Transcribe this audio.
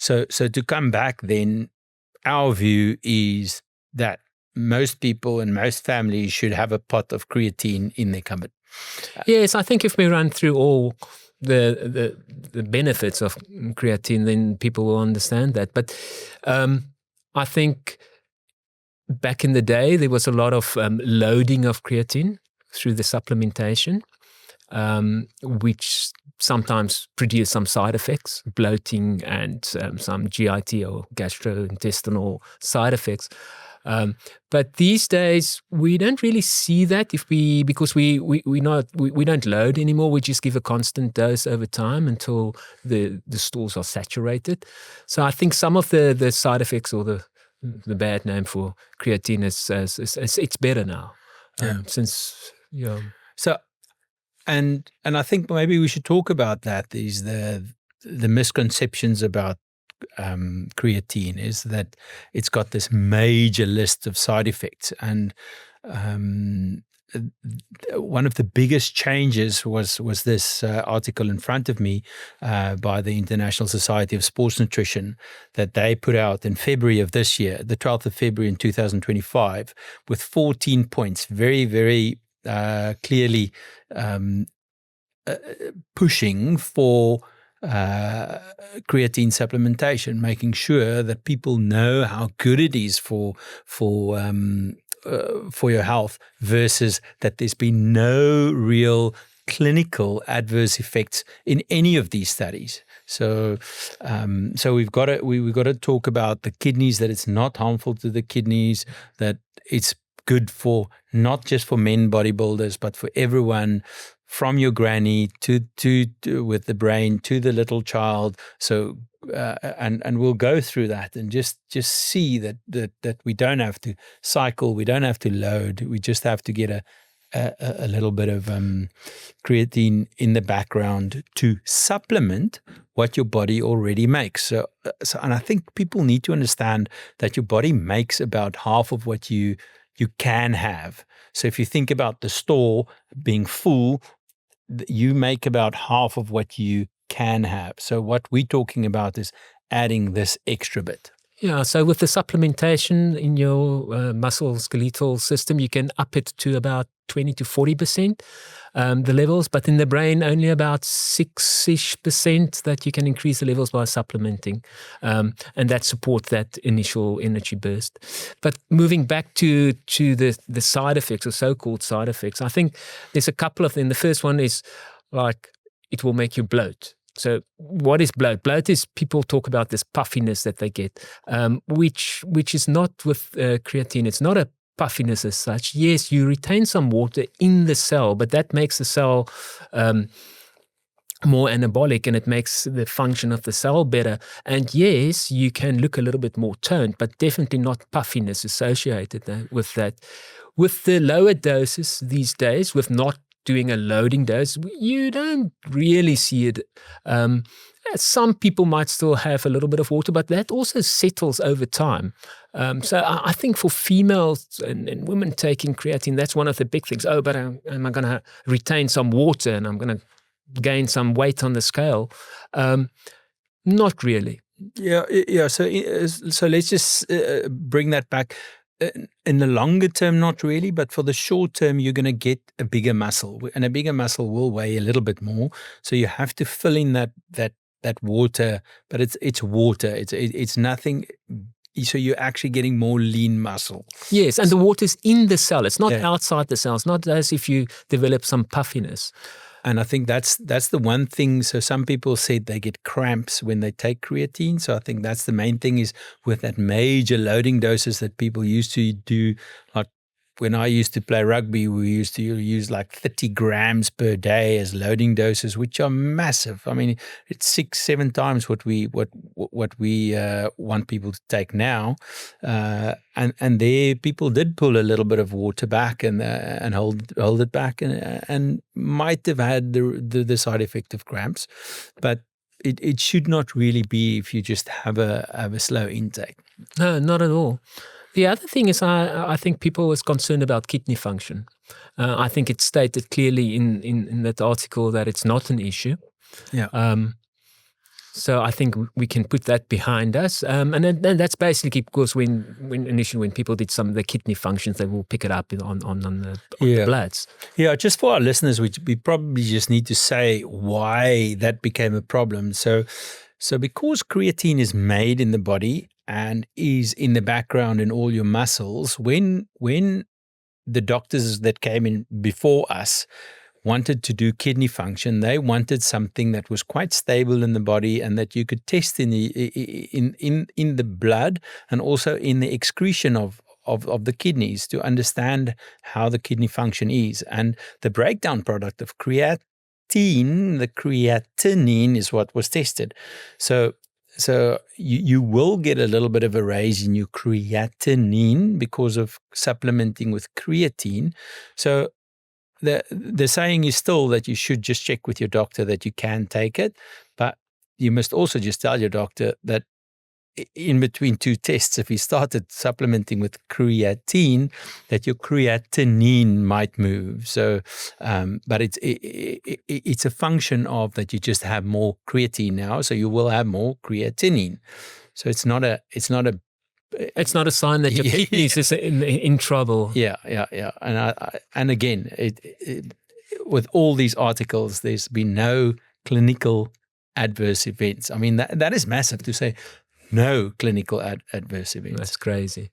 So to come back then, our view is that most people and most families should have a pot of creatine in their cupboard. Yes, I think if we run through all the benefits of creatine, then people will understand that. But I think back in the day, there was a lot of loading of creatine through the supplementation, which sometimes produce some side effects, bloating and some GIT or gastrointestinal side effects. But these days we don't really see that because we don't load anymore. We just give a constant dose over time until the stores are saturated. So I think some of the side effects or the bad name for creatine is it's better now. So and I think maybe we should talk about that. Is the misconceptions about creatine is that it's got this major list of side effects, and one of the biggest changes was this article in front of me by the International Society of Sports Nutrition that they put out in February of this year, the 12th of February in 2025, with 14 points, very, very clearly pushing for creatine supplementation, making sure that people know how good it is for your health, versus that there's been no real clinical adverse effects in any of these studies. So we've got to talk about the kidneys, that it's not harmful to the kidneys, that it's good for not just for men bodybuilders, but for everyone, from your granny to with the brain to the little child. So and we'll go through that and just see that we don't have to cycle, we don't have to load, we just have to get a little bit of creatine in the background to supplement what your body already makes. So and I think people need to understand that your body makes about half of what you can have. So if you think about the store being full, you make about half of what you can have. So what we're talking about is adding this extra bit. Yeah, so with the supplementation in your musculoskeletal system, you can up it to about 20 to 40%, the levels, but in the brain, only about 6-ish% that you can increase the levels by supplementing, and that supports that initial energy burst. But moving back to the side effects, or so-called side effects, I think there's a couple of them. The first one is like it will make you bloat. So what is bloat? Bloat is, people talk about this puffiness that they get, which is not with creatine. It's not a puffiness as such. Yes, you retain some water in the cell, but that makes the cell more anabolic, and it makes the function of the cell better. And yes, you can look a little bit more toned, but definitely not puffiness associated with that. With the lower doses these days, with not doing a loading dose, you don't really see it. Some people might still have a little bit of water, but that also settles over time. So I think for females and women taking creatine, that's one of the big things. Oh, but am I going to retain some water and I'm going to gain some weight on the scale? Not really. Yeah. So let's just bring that back. In the longer term, not really, but for the short term, you're going to get a bigger muscle, and a bigger muscle will weigh a little bit more. So you have to fill in that water, but it's water. It's nothing. So you're actually getting more lean muscle. Yes, and the water's in the cell. It's not outside the cell. It's not as if you develop some puffiness. And I think that's the one thing. So some people said they get cramps when they take creatine. So I think that's the main thing, is with that major loading doses that people used to do. Like when I used to play rugby, we used to use like 30 grams per day as loading doses, which are massive. I mean, it's 6-7 times what we want people to take now. And there people did pull a little bit of water back and hold it back and might have had the side effect of cramps, but it should not really be if you just have a slow intake. No, not at all. The other thing is, I think people was concerned about kidney function. I think it's stated clearly in that article that it's not an issue. Yeah. So I think we can put that behind us. And then that's basically because when initially when people did some of the kidney functions, they will pick it up on the bloods. Yeah, just for our listeners, we probably just need to say why that became a problem. So because creatine is made in the body and is in the background in all your muscles, when the doctors that came in before us wanted to do kidney function, they wanted something that was quite stable in the body and that you could test in the blood and also in the excretion of the kidneys to understand how the kidney function is. And the breakdown product of creatine, the creatinine, is what was tested. So you will get a little bit of a raise in your creatinine because of supplementing with creatine. So the saying is still that you should just check with your doctor that you can take it, but you must also just tell your doctor that in between two tests, if he started supplementing with creatine, that your creatinine might move. So, but it's a function of that you just have more creatine now, so you will have more creatinine. So it's not a sign that your kidneys is in trouble. Yeah. And again, with all these articles, there's been no clinical adverse events. I mean, that is massive to say no clinical adverse events. That's crazy.